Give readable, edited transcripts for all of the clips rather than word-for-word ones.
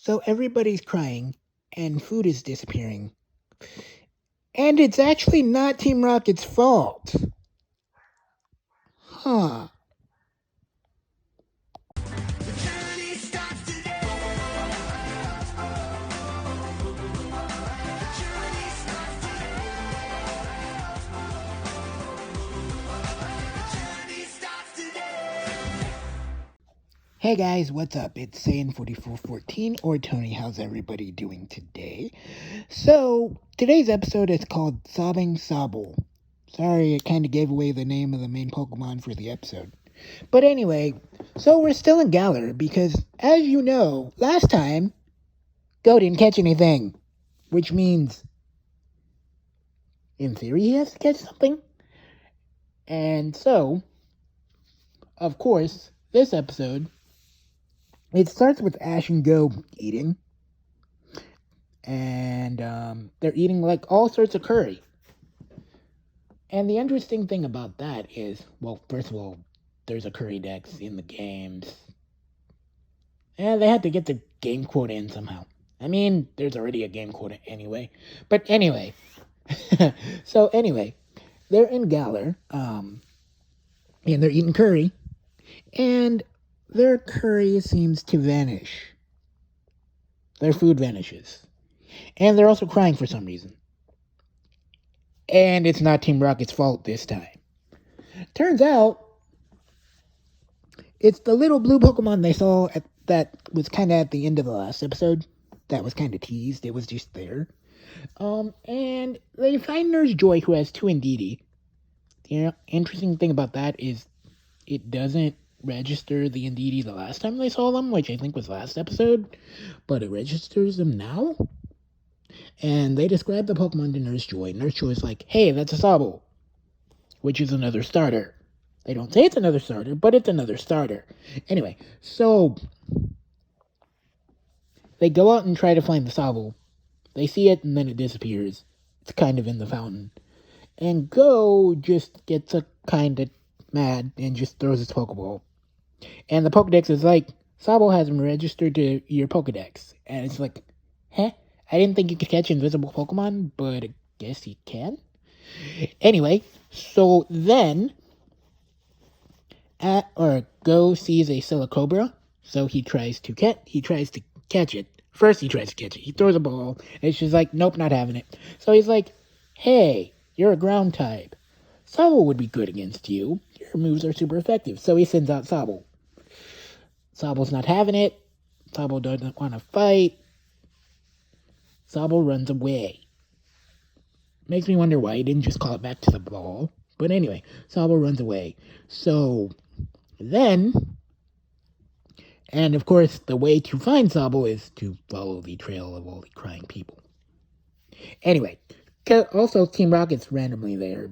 So everybody's crying, and food is disappearing. And it's actually not Team Rocket's fault. Huh. Hey guys, what's up? It's Saiyan4414 or Tony. How's everybody doing today? So, today's episode is called Sobbing Sobble. Sorry, it kind of gave away the name of the main Pokemon for the episode. But anyway, so we're still in Gallar because, as you know, last time, Go didn't catch anything. Which means, in theory, he has to catch something. And so, of course, this episode, it starts with Ash and Go eating. And they're eating like all sorts of curry. And the interesting thing about that is, well, first of all, there's a curry dex in the games. And they had to get the game quota in somehow. I mean, there's already a game quota anyway. But anyway. So anyway, they're in Gallar. And they're eating curry. And their curry seems to vanish. Their food vanishes. And they're also crying for some reason. And it's not Team Rocket's fault this time. Turns out, it's the little blue Pokemon they saw that was kind of at the end of the last episode. That was kind of teased. It was just there. And they find Nurse Joy, who has two Indeedee. The interesting thing about that is it doesn't register the Indeedee the last time they saw them, which I think was last episode, but it registers them now. And they describe the Pokemon to Nurse Joy. Nurse Joy is like, hey, that's a Sobble, which is another starter. They don't say it's another starter, but it's another starter. Anyway, so they go out and try to find the Sobble. They see it, and then it disappears. It's kind of in the fountain. And Go just gets a kind of mad and just throws his Pokeball. And the Pokedex is like, Sobble hasn't registered to your Pokedex. And it's like, huh? I didn't think you could catch invisible Pokemon, but I guess you can. Anyway, so then, Go sees a Silicobra, so he tries to catch it. First he tries to catch it. He throws a ball, and she's like, nope, not having it. So he's like, hey, you're a ground type. Sobble would be good against you. Your moves are super effective. So he sends out Sobble. Sobble's not having it. Sobble doesn't want to fight. Sobble runs away. Makes me wonder why he didn't just call it back to the ball. But anyway, Sobble runs away. So then, and of course, the way to find Sobble is to follow the trail of all the crying people. Anyway, also Team Rocket's randomly there.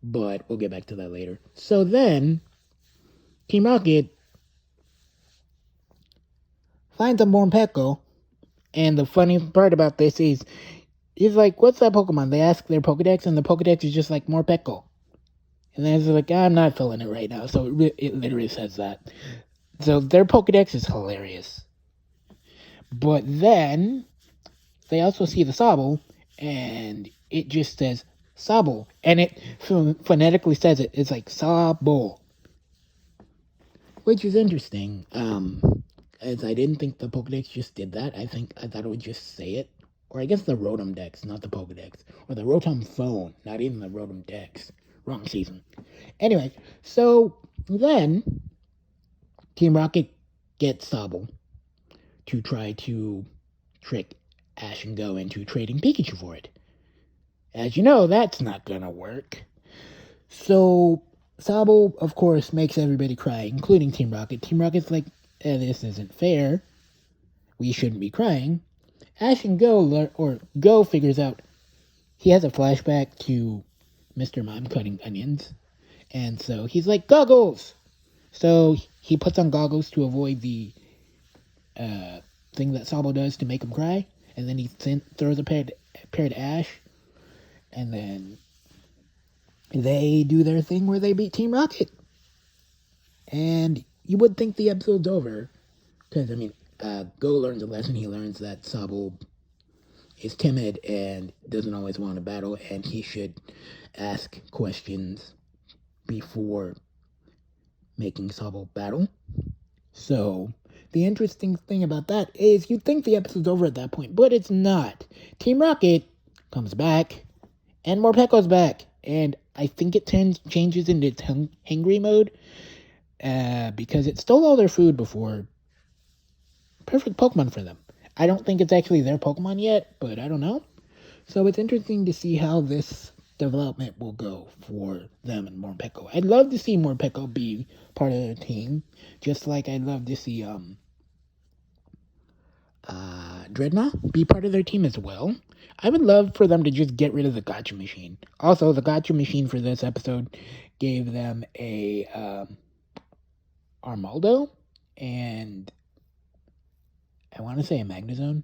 But we'll get back to that later. So then, Team Rocket finds a Morpeko. And the funny part about this is, he's like, what's that Pokemon? They ask their Pokedex, and the Pokedex is just like, Morpeko. And then it's like, I'm not feeling it right now. So it literally says that. So their Pokedex is hilarious. But then, they also see the Sobble, and it just says, Sobble. And it phonetically says it. It's like, Sobble. Which is interesting. As I didn't think the Pokedex just did that. I thought it would just say it. Or I guess the Rotom Dex, not the Pokedex. Or the Rotom Phone, not even the Rotom Dex. Wrong season. Anyway, so then Team Rocket gets Sobble to try to trick Ash and Go into trading Pikachu for it. As you know, that's not gonna work. So Sobble, of course, makes everybody cry, including Team Rocket. Team Rocket's like, this isn't fair. We shouldn't be crying. Ash and Go figures out he has a flashback to Mr. Mime cutting onions. And so he's like, goggles! So he puts on goggles to avoid the thing that Sobble does to make him cry. And then he throws a pair to Ash. And then they do their thing where they beat Team Rocket. And you would think the episode's over. Because, I mean, Go learns a lesson. He learns that Sobble is timid and doesn't always want to battle, and he should ask questions before making Sobble battle. So, the interesting thing about that is you'd think the episode's over at that point, but it's not. Teamrocket comes back, and Morpeko's back, and I think it changes into its hungry mode, because it stole all their food before. Perfect Pokemon for them. I don't think it's actually their Pokemon yet, but I don't know. So it's interesting to see how this development will go for them and Morpeko. I'd love to see Morpeko be part of their team, just like I'd love to see Dreadnought be part of their team as well. I would love for them to just get rid of the Gotcha Machine. Also, the Gotcha Machine for this episode gave them a Armaldo and I want to say a Magnezone.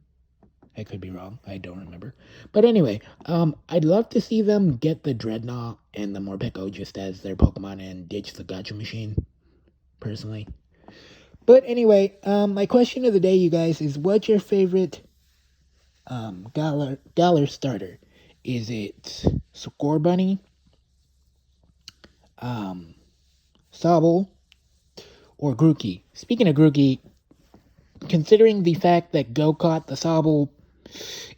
I could be wrong. I don't remember. But anyway, I'd love to see them get the Dreadnought and the Morpeko just as their Pokemon and ditch the Gotcha Machine, personally. But anyway, my question of the day, you guys, is what's your favorite Gallar starter? Is it Scorbunny, Sobble, or Grookey? Speaking of Grookey, considering the fact that Go caught the Sobble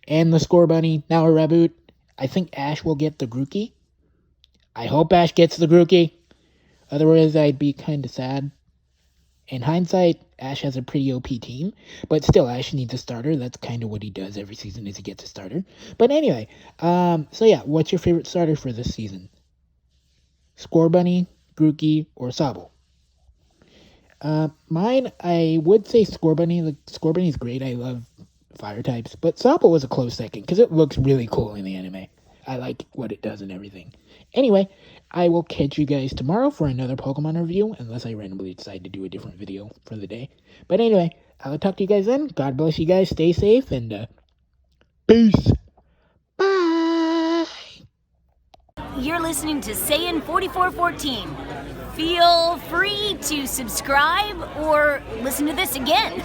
and the Scorbunny, now a reboot, I think Ash will get the Grookey. I hope Ash gets the Grookey. Otherwise, I'd be kind of sad. In hindsight, Ash has a pretty OP team, but still, Ash needs a starter. That's kind of what he does every season is he gets a starter. But anyway, so yeah, what's your favorite starter for this season? Scorbunny, Grookey, or Sobble? Mine, I would say Scorbunny. The Scorbunny's great. I love fire types, but Sobble was a close second because it looks really cool in the anime. I like what it does and everything. Anyway, I will catch you guys tomorrow for another Pokemon review, unless I randomly decide to do a different video for the day. But anyway, I'll talk to you guys then. God bless you guys. Stay safe, and peace. Bye. You're listening to Saiyan 4414. Feel free to subscribe or listen to this again.